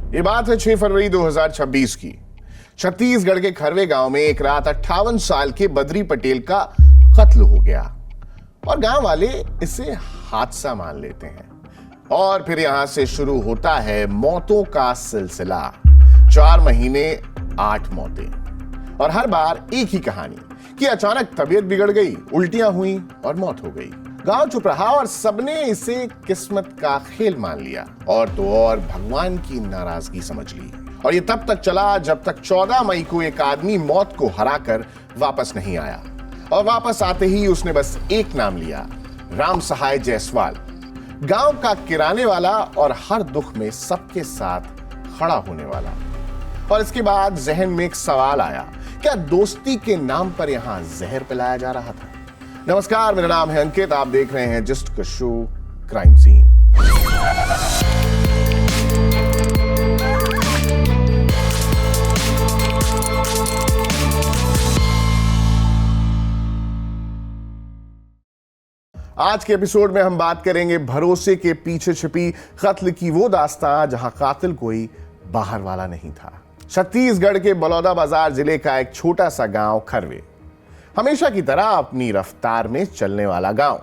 ये बात है 6 फरवरी 2026 की। छत्तीसगढ़ के खरवे गांव में एक रात 58 साल के बद्री पटेल का कत्ल हो गया और गांव वाले इसे हादसा मान लेते हैं। और फिर यहां से शुरू होता है मौतों का सिलसिला। 4 महीने 8 मौतें और हर बार एक ही कहानी कि अचानक तबीयत बिगड़ गई, उल्टियां हुई और मौत हो गई। गांव चुप रहा और सबने इसे किस्मत का खेल मान लिया और तो और भगवान की नाराजगी समझ ली। और ये तब तक चला जब तक 14 मई को एक आदमी मौत को हराकर वापस नहीं आया। और वापस आते ही उसने बस एक नाम लिया, राम सहाय जायसवाल। गांव का किराने वाला और हर दुख में सबके साथ खड़ा होने वाला। और इसके बाद जहन में एक सवाल आया, क्या दोस्ती के नाम पर यहां जहर पिलाया जा रहा था? नमस्कार, मेरा नाम है अंकित, आप देख रहे हैं जस्ट का शो क्राइम सीन। आज के एपिसोड में हम बात करेंगे भरोसे के पीछे छिपी कत्ल की वो दास्तां जहां कातिल कोई बाहर वाला नहीं था। छत्तीसगढ़ के बलौदाबाजार जिले का एक छोटा सा गांव खरवे, हमेशा की तरह अपनी रफ्तार में चलने वाला गांव।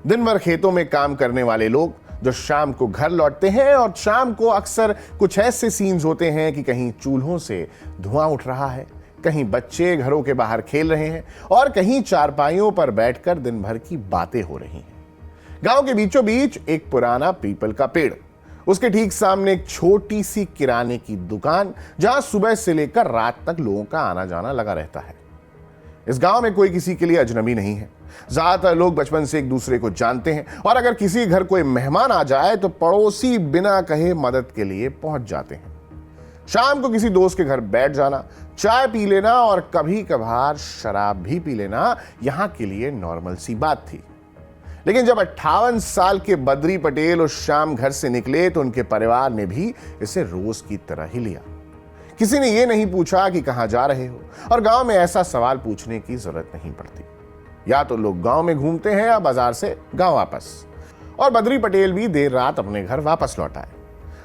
दिन भर खेतों में काम करने वाले लोग जो शाम को घर लौटते हैं और शाम को अक्सर कुछ ऐसे सीन्स होते हैं कि कहीं चूल्हों से धुआं उठ रहा है, कहीं बच्चे घरों के बाहर खेल रहे हैं और कहीं चारपाइयों पर बैठकर दिन भर की बातें हो रही हैं। गांव के बीचों बीच एक पुराना पीपल का पेड़, उसके ठीक सामने एक छोटी सी किराने की दुकान जहां सुबह से लेकर रात तक लोगों का आना जाना लगा रहता है। इस गांव में कोई किसी के लिए अजनबी नहीं है। ज्यादातर लोग बचपन से एक दूसरे को जानते हैं और अगर किसी घर कोई मेहमान आ जाए तो पड़ोसी बिना कहे मदद के लिए पहुंच जाते हैं। शाम को किसी दोस्त के घर बैठ जाना, चाय पी लेना और कभी कभार शराब भी पी लेना यहां के लिए नॉर्मल सी बात थी। लेकिन जब 58 साल के बद्री पटेल उस शाम घर से निकले तो उनके परिवार ने भी इसे रोज की तरह ही लिया। किसी ने यह नहीं पूछा कि कहां जा रहे हो, और गांव में ऐसा सवाल पूछने की जरूरत नहीं पड़ती। या तो लोग गांव में घूमते हैं या बाजार से गांव वापस। और बद्री पटेल भी देर रात अपने घर वापस लौट आए।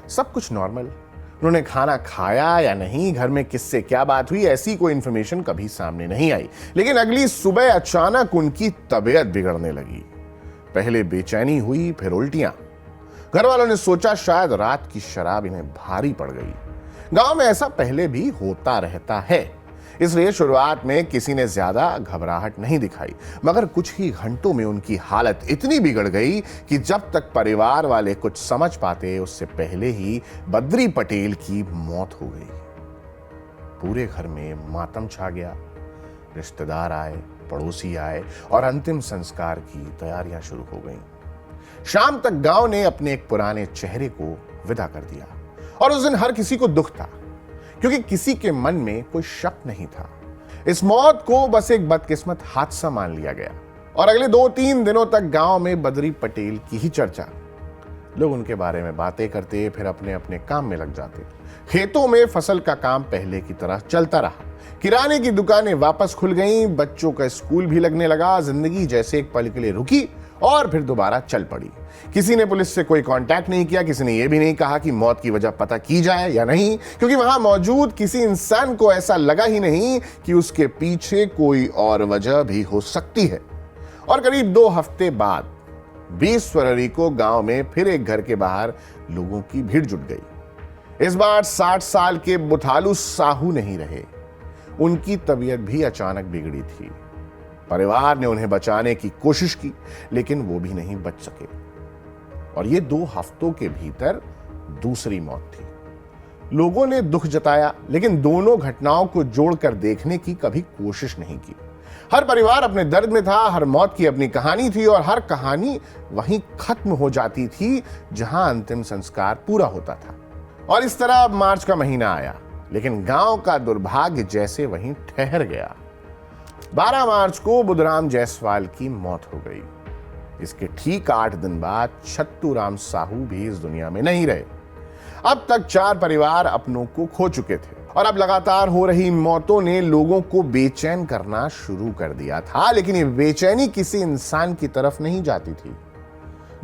सब कुछ नॉर्मल। उन्होंने खाना खाया या नहीं, घर में किससे क्या बात हुई, ऐसी कोई इंफॉर्मेशन कभी सामने नहीं आई। लेकिन अगली सुबह अचानक उनकी तबीयत बिगड़ने लगी। पहले बेचैनी हुई, फिर उल्टियां। घर वालों ने सोचा शायद रात की शराब इन्हें भारी पड़ गई। गांव में ऐसा पहले भी होता रहता है, इसलिए शुरुआत में किसी ने ज्यादा घबराहट नहीं दिखाई। मगर कुछ ही घंटों में उनकी हालत इतनी बिगड़ गई कि जब तक परिवार वाले कुछ समझ पाते उससे पहले ही बद्री पटेल की मौत हो गई। पूरे घर में मातम छा गया। रिश्तेदार आए, पड़ोसी आए और अंतिम संस्कार की तैयारियां शुरू हो गईं। शाम तक गांव ने अपने एक पुराने चेहरे को विदा कर दिया और उस दिन हर किसी को दुख था, क्योंकि किसी के मन में कोई शक नहीं था। इस मौत को बस एक बदकिस्मत हादसा मान लिया गया और अगले 2-3 दिनों तक गांव में बद्री पटेल की ही चर्चा। लोग उनके बारे में बातें करते, फिर अपने अपने काम में लग जाते। खेतों में फसल का काम पहले की तरह चलता रहा। किराने की दुकानें वापस खुल गईं, बच्चों का स्कूल भी लगने लगा। जिंदगी जैसे एक पल के लिए रुकी और फिर दोबारा चल पड़ी। किसी ने पुलिस से कोई कांटेक्ट नहीं किया, किसी ने यह भी नहीं कहा कि मौत की वजह पता की जाए या नहीं, क्योंकि वहां मौजूद किसी इंसान को ऐसा लगा ही नहीं कि उसके पीछे कोई और वजह भी हो सकती है। और करीब 2 हफ्ते बाद 20 फरवरी को गांव में फिर एक घर के बाहर लोगों की भीड़ जुट गई। इस बार 60 साल के बुथालू साहू नहीं रहे। उनकी तबीयत भी अचानक बिगड़ी थी। परिवार ने उन्हें बचाने की कोशिश की, लेकिन वो भी नहीं बच सके और ये 2 हफ्तों के भीतर दूसरी मौत थी। लोगों ने दुख जताया, लेकिन दोनों घटनाओं को जोड़कर देखने की कभी कोशिश नहीं की। हर परिवार अपने दर्द में था, हर मौत की अपनी कहानी थी और हर कहानी वहीं खत्म हो जाती थी जहां अंतिम संस्कार पूरा होता था। और इस तरह मार्च का महीना आया, लेकिन गांव का दुर्भाग्य जैसे वहीं ठहर गया। 12 मार्च को बुधराम जायसवाल की मौत हो गई। इसके ठीक 8 दिन बाद छत्तूराम साहू भी इस दुनिया में नहीं रहे। अब तक 4 परिवार अपनों को खो चुके थे और अब लगातार हो रही मौतों ने लोगों को बेचैन करना शुरू कर दिया था। लेकिन ये बेचैनी किसी इंसान की तरफ नहीं जाती थी।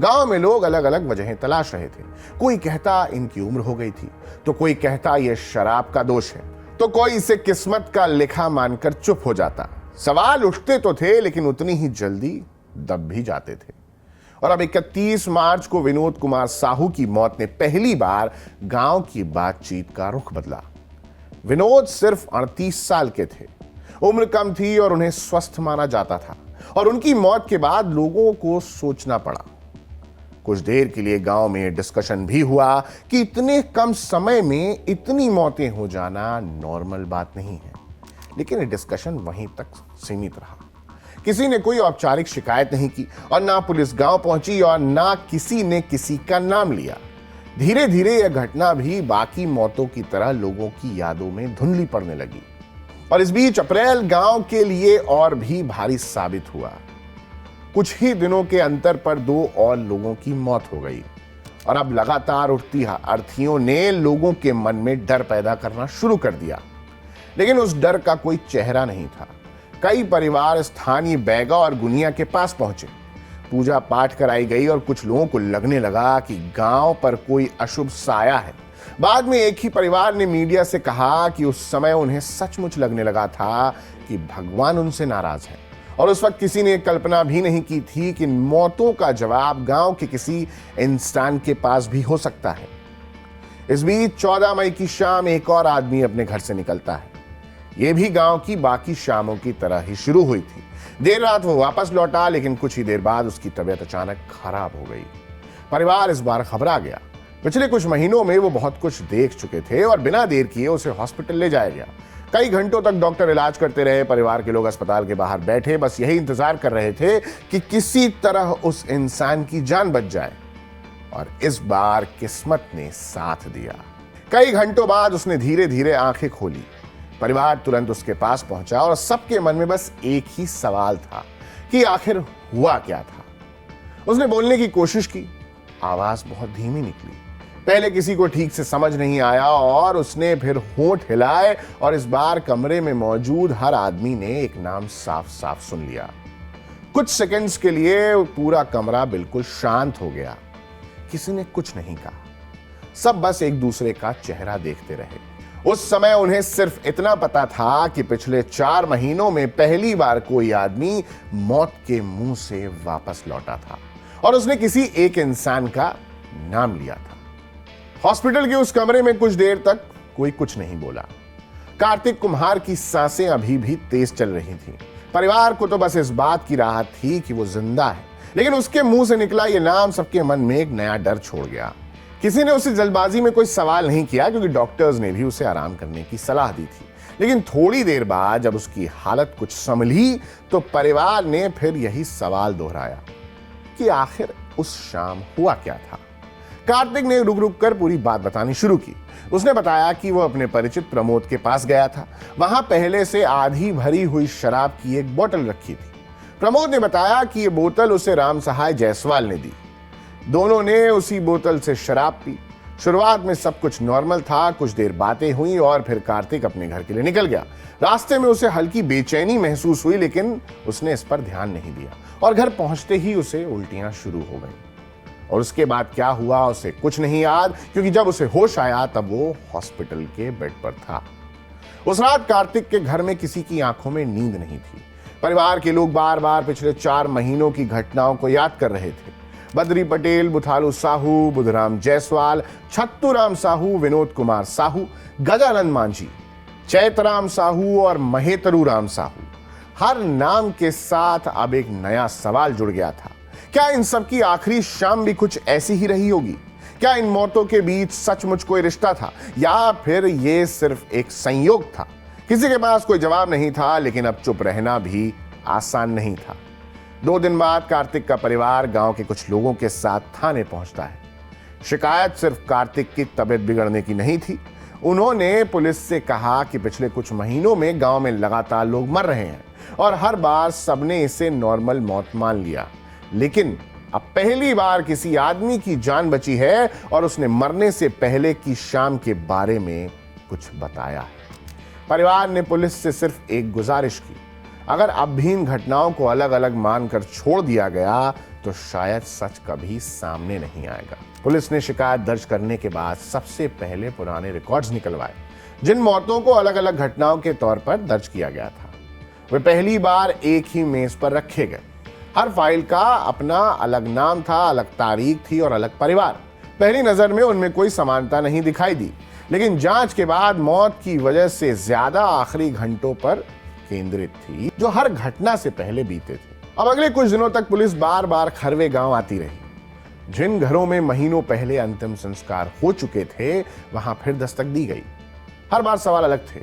गांव में लोग अलग अलग वजहें तलाश रहे थे। कोई कहता इनकी उम्र हो गई थी, तो कोई कहता यह शराब का दोष है, तो कोई इसे किस्मत का लिखा मानकर चुप हो जाता। सवाल उठते तो थे लेकिन उतनी ही जल्दी दब भी जाते थे। और अब 31 मार्च को विनोद कुमार साहू की मौत ने पहली बार गांव की बातचीत का रुख बदला। विनोद सिर्फ 38 साल के थे, उम्र कम थी और उन्हें स्वस्थ माना जाता था। और उनकी मौत के बाद लोगों को सोचना पड़ा। कुछ देर के लिए गांव में डिस्कशन भी हुआ कि इतने कम समय में इतनी मौतें हो जाना नॉर्मल बात नहीं है, लेकिन ये डिस्कशन वहीं तक सीमित रहा। किसी ने कोई औपचारिक शिकायत नहीं की और ना पुलिस गांव पहुंची और ना किसी ने किसी का नाम लिया। धीरे धीरे यह घटना भी बाकी मौतों की तरह लोगों की यादों में धुंधली पड़ने लगी। और इस बीच अप्रैल गांव के लिए और भी भारी साबित हुआ। कुछ ही दिनों के अंतर पर 2 और लोगों की मौत हो गई और अब लगातार उठती अर्थीयों ने लोगों के मन में डर पैदा करना शुरू कर दिया। लेकिन उस डर का कोई चेहरा नहीं था। कई परिवार स्थानीय बैगा और गुनिया के पास पहुंचे। पूजा पाठ कराई गई और कुछ लोगों को लगने लगा कि गांव पर कोई अशुभ साया है। बाद में एक ही परिवार ने मीडिया से कहा कि उस समय उन्हें सचमुच लगने लगा था कि भगवान उनसे नाराज है। और उस वक्त किसी ने कल्पना भी नहीं की थी कि मौतों का जवाब गांव के किसी इंसान के पास भी हो सकता है। इस बीच 14 मई की शाम एक और आदमी अपने घर से निकलता है। यह भी गांव की बाकी शामों की तरह ही शुरू हुई थी। देर रात वो वापस लौटा, लेकिन कुछ ही देर बाद उसकी तबीयत अचानक खराब हो गई। परिवार इस बार घबरा गया। पिछले कुछ महीनों में वो बहुत कुछ देख चुके थे और बिना देर किए उसे हॉस्पिटल ले जाया गया। कई घंटों तक डॉक्टर इलाज करते रहे। परिवार के लोग अस्पताल के बाहर बैठे बस यही इंतजार कर रहे थे कि किसी तरह उस इंसान की जान बच जाए। और इस बार किस्मत ने साथ दिया। कई घंटों बाद उसने धीरे धीरे आंखें खोली। परिवार तुरंत उसके पास पहुंचा और सबके मन में बस एक ही सवाल था कि आखिर हुआ क्या था। उसने बोलने की कोशिश की, आवाज बहुत धीमी निकली। पहले किसी को ठीक से समझ नहीं आया और उसने फिर होंठ हिलाए और इस बार कमरे में मौजूद हर आदमी ने एक नाम साफ साफ सुन लिया। कुछ सेकंड्स के लिए पूरा कमरा बिल्कुल शांत हो गया। किसी ने कुछ नहीं कहा, सब बस एक दूसरे का चेहरा देखते रहे। उस समय उन्हें सिर्फ इतना पता था कि पिछले 4 महीनों में पहली बार कोई आदमी मौत के मुंह से वापस लौटा था और उसने किसी एक इंसान का नाम लिया था। हॉस्पिटल के उस कमरे में कुछ देर तक कोई कुछ नहीं बोला। कार्तिक कुम्हार की सांसें अभी भी तेज चल रही थीं। परिवार को तो बस इस बात की राहत थी कि वो जिंदा है, लेकिन उसके मुंह से निकला ये नाम सबके मन में एक नया डर छोड़ गया। किसी ने उसे जल्दबाजी में कोई सवाल नहीं किया क्योंकि डॉक्टर्स ने भी उसे आराम करने की सलाह दी थी। लेकिन थोड़ी देर बाद जब उसकी हालत कुछ संभली तो परिवार ने फिर यही सवाल दोहराया कि आखिर उस शाम हुआ क्या था। कार्तिक ने रुक रुक कर पूरी बात बतानी शुरू की। उसने बताया कि वो अपने परिचित प्रमोद के पास गया था। वहां पहले से आधी भरी हुई शराब की एक बोतल रखी थी। प्रमोद ने बताया कि ये बोतल उसे राम सहाय जायसवाल ने दी। दोनों ने उसी बोतल से शराब पी। शुरुआत में सब कुछ नॉर्मल था। कुछ देर बातें हुई और फिर कार्तिक अपने घर के लिए निकल गया। रास्ते में उसे हल्की बेचैनी महसूस हुई, लेकिन उसने इस पर ध्यान नहीं दिया और घर पहुंचते ही उसे उल्टियां शुरू हो गईं। और उसके बाद क्या हुआ उसे कुछ नहीं याद, क्योंकि जब उसे होश आया तब वो हॉस्पिटल के बेड पर था। उस रात कार्तिक के घर में किसी की आंखों में नींद नहीं थी। परिवार के लोग बार बार पिछले 4 महीनों की घटनाओं को याद कर रहे थे। बद्री पटेल, बुथालू साहू, बुधराम जायसवाल, छत्तूराम साहू, विनोद कुमार साहू, गजानंद मांझी, चैतराम साहू और महेतरू राम साहू। हर नाम के साथ अब एक नया सवाल जुड़ गया था। क्या इन सब की आखिरी शाम भी कुछ ऐसी ही रही होगी? क्या इन मौतों के बीच सचमुच कोई रिश्ता था या फिर ये सिर्फ एक संयोग था? किसी के पास कोई जवाब नहीं था, लेकिन अब चुप रहना भी आसान नहीं था। 2 दिन बाद कार्तिक का परिवार गांव के कुछ लोगों के साथ थाने पहुंचता है। शिकायत सिर्फ कार्तिक की तबीयत बिगड़ने की नहीं थी। उन्होंने पुलिस से कहा कि पिछले कुछ महीनों में गांव में लगातार लोग मर रहे हैं और हर बार सबने इसे नॉर्मल मौत मान लिया, लेकिन अब पहली बार किसी आदमी की जान बची है और उसने मरने से पहले की शाम के बारे में कुछ बताया है। परिवार ने पुलिस से सिर्फ एक गुजारिश की, अगर अब भी इन घटनाओं को अलग अलग मानकर छोड़ दिया गया तो शायद सच कभी सामने नहीं आएगा। पुलिस ने शिकायत दर्ज करने के बाद सबसे पहले पुराने रिकॉर्ड्स निकलवाए, जिन मौतों को अलग अलग घटनाओं के तौर पर दर्ज किया गया था वे पहली बार एक ही मेज पर रखे गए। हर फाइल का अपना अलग नाम था, अलग तारीख थी और अलग परिवार। पहली नजर में उनमें कोई समानता नहीं दिखाई दी, लेकिन जांच के बाद मौत की वजह से ज्यादा आखिरी घंटों पर केंद्रित थी, जो हर घटना से पहले बीते थे। अब अगले कुछ दिनों तक पुलिस बार बार खरवे गांव आती रही। जिन घरों में महीनों पहले अंतिम संस्कार हो चुके थे, वहां फिर दस्तक दी गई। हर बार सवाल अलग थे।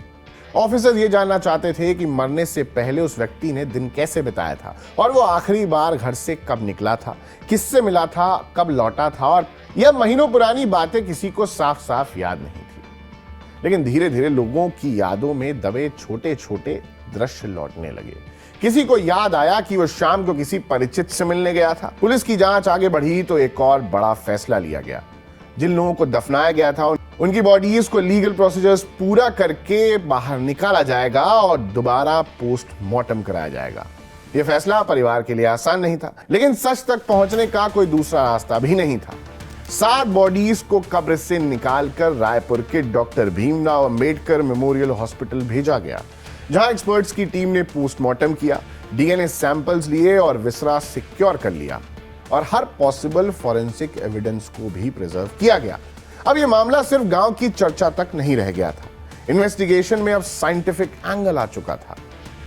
ऑफिसर्स ये जानना चाहते थे कि मरने से पहले उस व्यक्ति ने दिन कैसे बिताया था और वो आखिरी बार घर से कब निकला था, किससे मिला था, कब लौटा था। और यह महीनों पुरानी बातें किसी को साफ साफ याद नहीं थी, लेकिन धीरे धीरे लोगों की यादों में दबे छोटे छोटे दृश्य लौटने लगे। किसी को याद आया कि वो शाम को किसी परिचित से मिलने गया था। पुलिस की जांच आगे बढ़ी तो एक और बड़ा फैसला लिया गया। जिन लोगों को दफनाया गया था उनकी बॉडीज को लीगल प्रोसीजर्स पूरा करके बाहर निकाला जाएगा और दोबारा पोस्टमार्टम कराया जाएगा। यह फैसला परिवार के लिए आसान नहीं था, लेकिन सच तक पहुंचने का कोई दूसरा रास्ता भी नहीं था। 7 बॉडीज को कब्र से निकालकर रायपुर के doctor Bhimrao Ambedkar memorial hospital भेजा गया, जहां एक्सपर्ट्स की टीम ने पोस्टमार्टम किया, डीएनए सैंपल्स लिए और विसरा सिक्योर कर लिया और हर पॉसिबल फॉरेंसिक एविडेंस को भी प्रिजर्व किया गया। अब यह मामला सिर्फ गांव की चर्चा तक नहीं रह गया था। इन्वेस्टिगेशन में अब साइंटिफिक एंगल आ चुका था।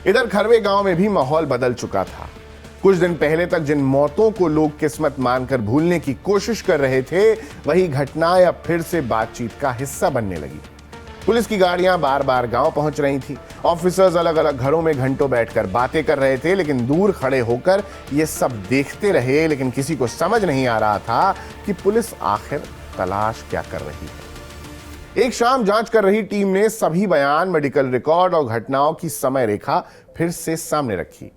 इधर खरवे गांव में भी माहौल बदल चुका था। कुछ दिन पहले तक जिन मौतों को लोग किस्मत मानकर भूलने की कोशिश कर रहे थे, वही घटनाएं अब फिर से बातचीत का हिस्सा बनने लगी। पुलिस की गाड़ियां बार बार गांव पहुंच रही थी। ऑफिसर्स अलग अलग घरों में घंटों बैठकर बातें कर रहे थे, लेकिन दूर खड़े होकर ये सब देखते रहे। लेकिन किसी को समझ नहीं आ रहा था कि पुलिस आखिर तलाश क्या कर रही है। एक शाम जांच कर रही टीम ने सभी बयान, मेडिकल रिकॉर्ड और घटनाओं की समय रेखा फिर से सामने रखी।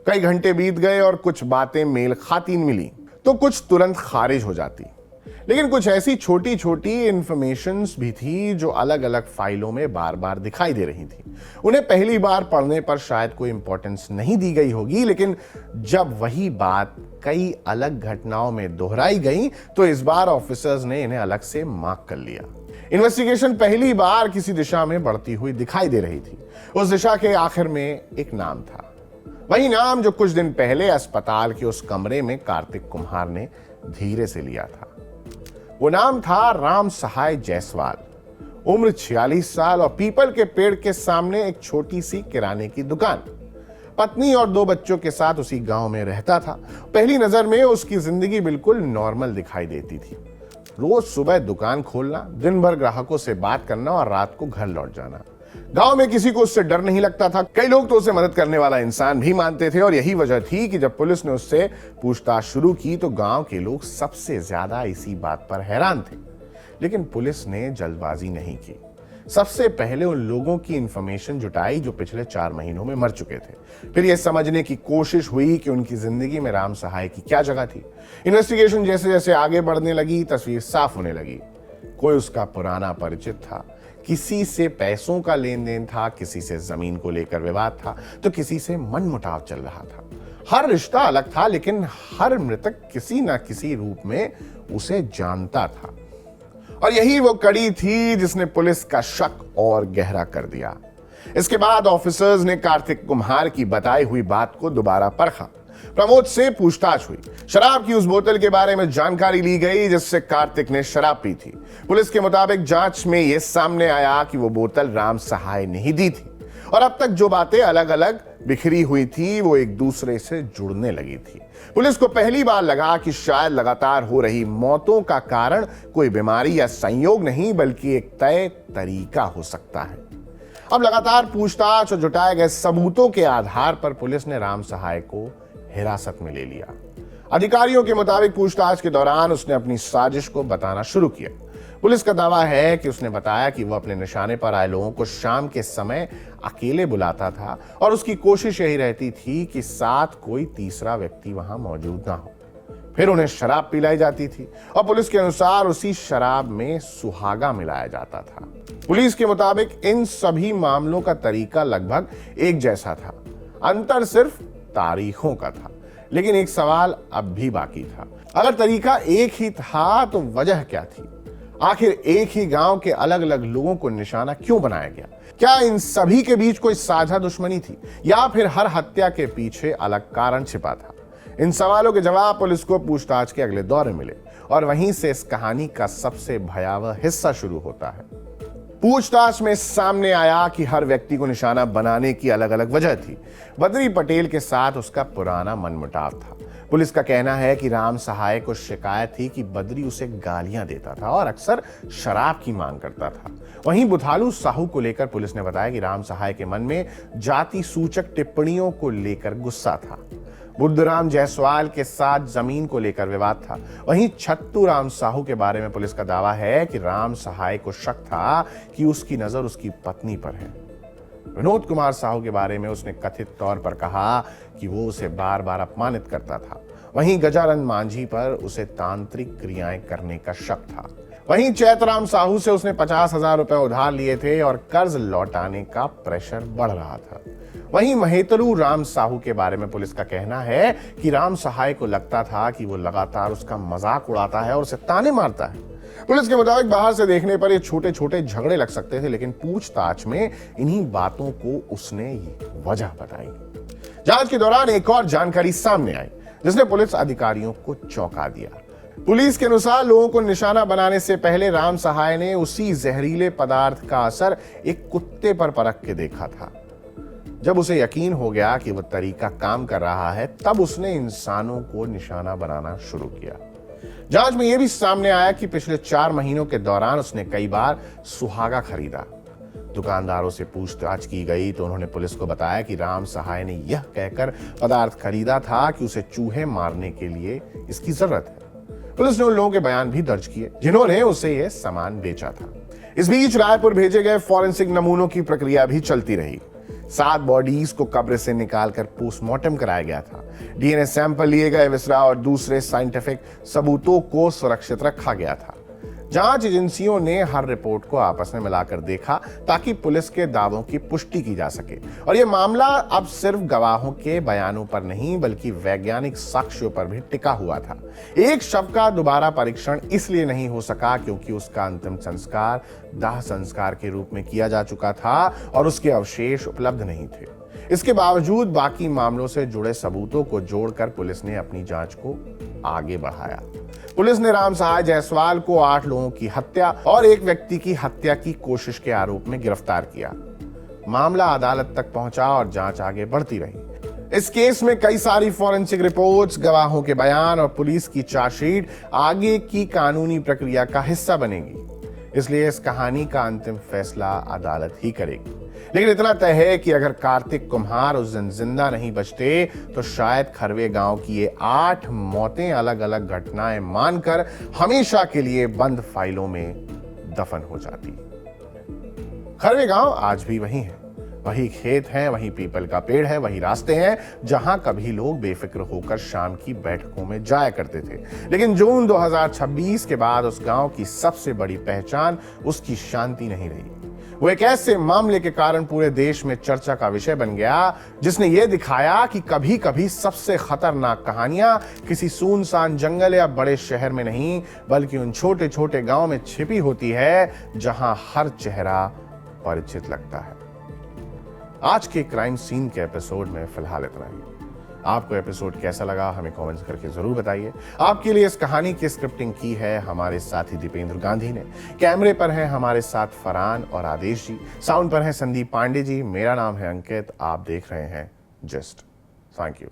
कई घंटे बीत गए और कुछ बातें मेल खाती मिली तो कुछ तुरंत खारिज हो जाती, लेकिन कुछ ऐसी छोटी छोटी इंफॉर्मेशंस भी थी जो अलग अलग फाइलों में बार बार दिखाई दे रही थी। उन्हें पहली बार पढ़ने पर शायद कोई इंपॉर्टेंस नहीं दी गई होगी, लेकिन जब वही बात कई अलग घटनाओं में दोहराई गई तो इस बार ऑफिसर्स ने इन्हें अलग से मार्क कर लिया। इन्वेस्टिगेशन पहली बार किसी दिशा में बढ़ती हुई दिखाई दे रही थी। उस दिशा के आखिर में एक नाम था, वही नाम जो कुछ दिन पहले अस्पताल के उस कमरे में कार्तिक कुम्हार ने धीरे से लिया था। वो नाम था राम सहाय जायसवाल। उम्र 46 साल और पीपल के पेड़ के सामने एक छोटी सी किराने की दुकान। पत्नी और 2 बच्चों के साथ उसी गांव में रहता था। पहली नजर में उसकी जिंदगी बिल्कुल नॉर्मल दिखाई देती थी। रोज सुबह दुकान खोलना, दिन भर ग्राहकों से बात करना और रात को घर लौट जाना। गांव में किसी को उससे डर नहीं लगता था। कई लोग तो उसे मदद करने वाला इंसान भी मानते थे और यही वजह थी कि जब पुलिस ने उससे पूछताछ शुरू की तो गांव के लोग सबसे ज्यादा इसी बात पर हैरान थे। लेकिन पुलिस ने जल्दबाजी नहीं की। सबसे पहले उन लोगों की इंफॉर्मेशन जुटाई जो पिछले 4 महीनों में मर चुके थे। फिर यह समझने की कोशिश हुई कि उनकी जिंदगी में राम सहाय की क्या जगह थी। इन्वेस्टिगेशन जैसे जैसे आगे बढ़ने लगी, तस्वीर साफ होने लगी। कोई उसका पुराना परिचित था, किसी से पैसों का लेन देन था, किसी से जमीन को लेकर विवाद था, तो किसी से मनमुटाव चल रहा था। हर रिश्ता अलग था, लेकिन हर मृतक किसी न किसी रूप में उसे जानता था। और यही वो कड़ी थी जिसने पुलिस का शक और गहरा कर दिया। इसके बाद ऑफिसर्स ने कार्तिक कुम्हार की बताई हुई बात को दोबारा परखा। प्रमोद से पूछताछ हुई। शराब की उस बोतल के बारे में जानकारी ली गई जिससे कार्तिक ने शराब पी थी। पुलिस के मुताबिक जांच में यह सामने आया कि वो बोतल राम सहाय ने ही दी थी और अब तक जो बातें अलग अलग बिखरी हुई थी वो एक दूसरे से जुड़ने लगी थी। पुलिस को पहली बार लगा कि शायद लगातार हो रही मौतों का कारण कोई बीमारी या संयोग नहीं बल्कि एक तय तरीका हो सकता है। अब लगातार पूछताछ और जुटाए गए सबूतों के आधार पर पुलिस ने राम सहाय को हिरासत में ले लिया। अधिकारियों के मुताबिक पूछताछ के दौरान उसने अपनी साजिश को बताना शुरू किया। पुलिस का दावा है कि उसने बताया कि वह अपने निशाने पर आए लोगों को शाम के समय अकेले बुलाता था और उसकी कोशिश यही रहती थी कि साथ कोई तीसरा व्यक्ति वहां मौजूद ना हो। फिर उन्हें शराब पिलाई जाती थी और पुलिस के अनुसार उसी शराब में सुहागा मिलाया जाता था। पुलिस के मुताबिक इन सभी मामलों का तरीका लगभग एक जैसा था, अंतर सिर्फ तारीखों का था। लेकिन एक सवाल अब भी बाकी था। अगर तरीका एक ही था तो वजह क्या थी? आखिर एक ही गांव के अलग अलग लोगों को निशाना क्यों बनाया गया? क्या इन सभी के बीच कोई साझा दुश्मनी थी या फिर हर हत्या के पीछे अलग कारण छिपा था? इन सवालों के जवाब पुलिस को पूछताछ के अगले दौर में मिले और वहीं से इस कहानी का सबसे भयावह हिस्सा शुरू होता है। पूछताछ में सामने आया कि हर व्यक्ति को निशाना बनाने की अलग अलग वजह थी। बद्री पटेल के साथ उसका पुराना मनमुटाव था। पुलिस का कहना है कि राम सहाय को शिकायत थी कि बद्री उसे गालियां देता था और अक्सर शराब की मांग करता था। वहीं बुधालू साहू को लेकर पुलिस ने बताया कि राम सहाय के मन में जाति सूचक टिप्पणियों को लेकर गुस्सा था। बुद्धराम जायसवाल के साथ जमीन को लेकर विवाद था। वहीं छत्तू राम साहू के बारे में पुलिस का दावा है कि राम सहाय को शक था कि उसकी नजर उसकी पत्नी पर है। विनोद कुमार साहू के बारे में उसने कथित तौर पर कहा कि वो उसे बार बार अपमानित करता था। वहीं गजानन मांझी पर उसे तांत्रिक क्रियाएं करने का शक था। वहीं चैतराम साहू से उसने 50,000 रुपए उधार लिए थे और कर्ज लौटाने का प्रेशर बढ़ रहा था। वहीं महेतरू राम साहू के बारे में पुलिस का कहना है कि राम सहाय को लगता था कि वो लगातार उसका मजाक उड़ाता है और उसे ताने मारता है। पुलिस के मुताबिक बाहर से देखने पर ये छोटे छोटे झगड़े लग सकते थे, लेकिन पूछताछ में इन्हीं बातों को उसने वजह बताई। जांच के दौरान एक और जानकारी सामने आई जिसने पुलिस अधिकारियों को चौंका दिया। पुलिस के अनुसार लोगों को निशाना बनाने से पहले राम सहाय ने उसी जहरीले पदार्थ का असर एक कुत्ते पर परख के देखा था। जब उसे यकीन हो गया कि वह तरीका काम कर रहा है, तब उसने इंसानों को निशाना बनाना शुरू किया। जांच में यह भी सामने आया कि पिछले 4 महीनों के दौरान उसने कई बार सुहागा खरीदा। दुकानदारों से पूछताछ की गई तो उन्होंने पुलिस को बताया कि राम सहाय ने यह कहकर पदार्थ खरीदा था कि उसे चूहे मारने के लिए इसकी जरूरत है। पुलिस ने उन लोगों के बयान भी दर्ज किए जिन्होंने उसे यह सामान बेचा था। इस बीच रायपुर भेजे गए फॉरेंसिक नमूनों की प्रक्रिया भी चलती रही। 7 बॉडीज को कब्र से निकालकर पोस्टमार्टम कराया गया था। डीएनए सैंपल लिए गए, विसरा और दूसरे साइंटिफिक सबूतों को सुरक्षित रखा गया था। जांच एजेंसियों ने हर रिपोर्ट को आपस में मिलाकर देखा ताकि पुलिस के दावों की पुष्टि की जा सके। और यह मामला अब सिर्फ गवाहों के बयानों पर नहीं बल्कि वैज्ञानिक साक्ष्यों पर भी टिका हुआ था। एक शव का दोबारा परीक्षण इसलिए नहीं हो सका क्योंकि उसका अंतिम संस्कार दाह संस्कार के रूप में किया जा चुका था और उसके अवशेष उपलब्ध नहीं थे। इसके बावजूद बाकी मामलों से जुड़े सबूतों को जोड़कर पुलिस ने अपनी जांच को आगे बढ़ाया। पुलिस ने राम सहाय जायसवाल को 8 लोगों की हत्या और एक व्यक्ति की हत्या की कोशिश के आरोप में गिरफ्तार किया। मामला अदालत तक पहुंचा और जांच आगे बढ़ती रही। इस केस में कई सारी फॉरेंसिक रिपोर्ट्स, गवाहों के बयान और पुलिस की चार्जशीट आगे की कानूनी प्रक्रिया का हिस्सा बनेगी। इसलिए इस कहानी का अंतिम फैसला अदालत ही करेगी। लेकिन इतना तय है कि अगर कार्तिक कुम्हार उस दिन जिंदा नहीं बचते तो शायद खरवे गांव की ये 8 मौतें अलग अलग घटनाएं मानकर हमेशा के लिए बंद फाइलों में दफन हो जाती। खरवे गांव आज भी वही है, वही खेत हैं, वही पीपल का पेड़ है, वही रास्ते हैं जहां कभी लोग बेफिक्र होकर शाम की बैठकों में जाया करते थे। लेकिन जून 2026 के बाद उस गांव की सबसे बड़ी पहचान उसकी शांति नहीं रही। वो एक ऐसे मामले के कारण पूरे देश में चर्चा का विषय बन गया जिसने ये दिखाया कि कभी कभी सबसे खतरनाक कहानियां किसी सुनसान जंगल या बड़े शहर में नहीं बल्कि उन छोटे छोटे गांव में छिपी होती है जहां हर चेहरा परिचित लगता है। आज के क्राइम सीन के एपिसोड में फिलहाल इतना ही। आपको एपिसोड कैसा लगा हमें कमेंट्स करके जरूर बताइए। आपके लिए इस कहानी की स्क्रिप्टिंग की है हमारे साथी दीपेंद्र गांधी ने। कैमरे पर हैं हमारे साथ फरहान और आदेश जी। साउंड पर हैं संदीप पांडे जी। मेरा नाम है अंकित। आप देख रहे हैं जस्ट। Thank you.